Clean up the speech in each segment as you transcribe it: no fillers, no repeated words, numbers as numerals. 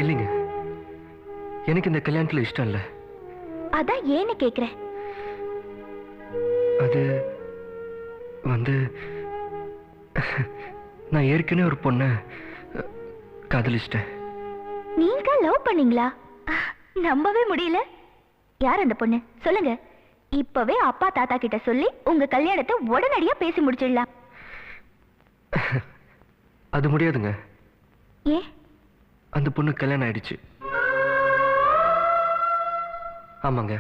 இல்லைங்க, எனக்கு இந்த கல்யாணத்துல இஷ்டம் இல்ல. அதான் ஏன்னு கேக்குறேன். அது வந்து நான் ஏற்கனவே ஒரு பொண்ணை காதலிச்சிட்டேன். நீங்க லவ் பண்ணீங்களா? நம்பவே முடியல. யார் அந்த பொண்ணு சொல்லுங்க. இப்பவே அப்பா தாத்தா கிட்ட சொல்லி உங்க கல்யாணத்தை உடனடியா பேசி முடிச்சிடலாம். அது முடியாதுங்க. ஏ? அந்த பொண்ணு கல்யாணம் ஆயிடுச்சு. ஆமாங்க,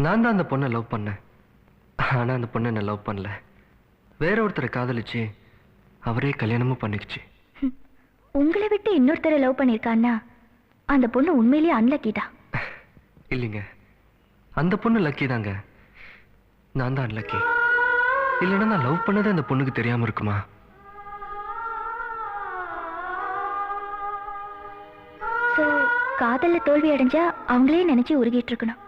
நான் தான் அந்த பொண்ணை லவ் பண்ணேன். ஆனா அந்த பொண்ணை என்ன லவ் பண்ணல. வேற ஒருத்தரை காதலிச்சு அவரே கல்யாணமும் பண்ணிக்கிச்சு. உங்களை விட்டு இன்னொருத்தரை லவ் பண்ணிருக்கான்னா அந்த பொண்ணு உண்மையிலேயே அன்லக்கி தான். இல்லைங்க, அந்த பொண்ணு லக்கி தாங்க. நான் தான் அன்லக்கி. இல்லைன்னா நான் லவ் பண்ணதே அந்த பொண்ணுக்கு தெரியாம இருக்குமா? காதல்ல தோல்வி அடைஞ்சா அவங்களே நினைச்சு உருகிட்டு இருக்கணும்.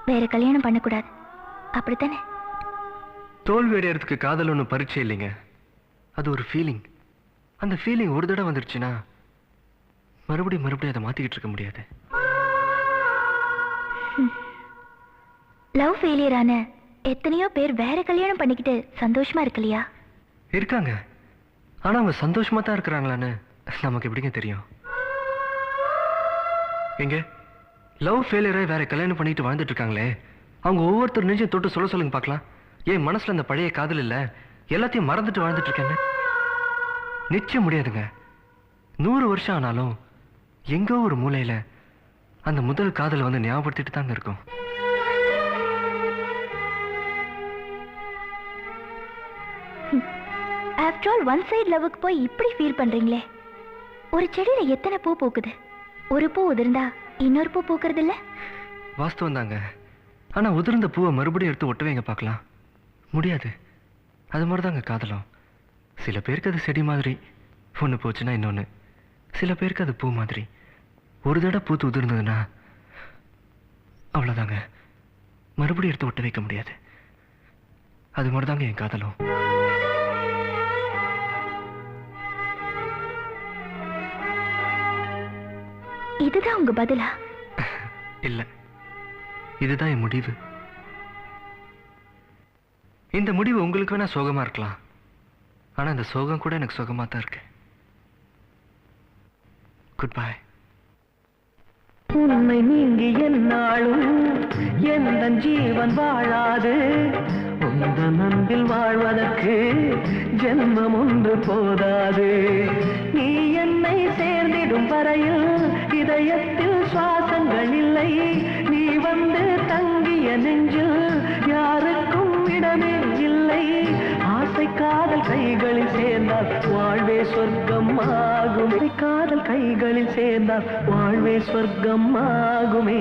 வேற கல்யாணம் பண்ணக்கூடாது, அப்படித்தானே? தோல்வி அடையறதுக்கு காதல் ஒன்றும் பரீட்சை இல்லைங்க. அது ஒரு ஃபீலிங். அந்த ஃபீலிங் ஒரு தடவை வந்துருச்சுன்னா மறுபடியும் அதை மாத்திக்கிட்டு இருக்க முடியாது. லவ் ஃபெயிலியர் ஆன எத்தனையோ பேர் வேற கல்யாணம் பண்ணிக்கிட்டு சந்தோஷமா இருக்கலையா? இருக்காங்க. ஆனா அவங்க சந்தோஷமா தான் இருக்கிறாங்களான்னு நமக்கு எப்படிங்க தெரியும்? எங்க லவ் ஃபெயிலியரை வேற கல்யாணம் பண்ணிட்டு வாழ்ந்துட்டு இருக்காங்களே, அவங்க ஒவ்வொருத்தர் நெஞ்சையும் தொட்டு சொல்லுங்க பார்க்கலாம். ஏன் மனசுல அந்த பழைய காதல் இல்ல, எல்லாத்தையும் மறந்துட்டு வாழ்ந்துட்டு இருக்கேன்னு? நிச்சயம் முடியாதுங்க. 100 வருஷம் ஆனாலும் எங்கோ ஒரு மூலையில அந்த முதல் காதல் வந்து ஞாபகப்படுத்திட்டு தாங்க இருக்கும். ஆஃப்டர் ஆல் ஒன் சைடு லவ்வுக்கு போய் இப்படி ஃபீல் பண்றீங்களே. ஒரு செடியில எத்தனை பூ பூக்குது, ஒரு பூ உதிர்ந்தா இன்னொரு பூ பூக்குறது இல்ல? வாஸ்தவம் தாங்க. ஆனா உதிர்ந்த பூவை மறுபடியும் எடுத்து ஒட்டவேங்க பார்க்கலாம், முடியாது. அது மாதிரி தாங்க காதலும். சில பேருக்கு அது செடி மாதிரி, ஒன்று போச்சுன்னா இன்னொன்று. சில பேருக்கு அது பூ மாதிரி, ஒரு தடவை பூத்து உதிர்ந்ததுன்னா அவ்வளோதாங்க, மறுபடியும் எடுத்து ஒட்ட வைக்க முடியாது. அது மாதிரி தாங்க என் காதலும். இதுதான் உங்க பதிலா? இல்ல, இதுதான் என் முடிவு. இந்த முடிவு உங்களுக்கு வேணா சோகமா இருக்கலாம், ஆனா இந்த சோகம் கூட எனக்கு சோகமா தான் இருக்கு. Good bye. உன்னை நீங்கி என்னாலும் எந்த ஜீவன் வாழாது. உந்தன் அன்பில் வாழ்வதற்கு ஜென்மம் ஒன்று போதாது. நீ என்னை சேர்ந்திடும் வரையில் இதயத்தில் சுவாசங்கள் இல்லை. நீ வந்து தங்கிய நெஞ்சில் யாருக்கும் இடமே இல்லை. ஆசை காதல் கைகளில் சேர்ந்தால் வாழ்வே சொர்க்கம் ஆகுமே. காதல் கைகளில் சேர்ந்தால் வாழ்வே சொர்க்கம் ஆகுமே.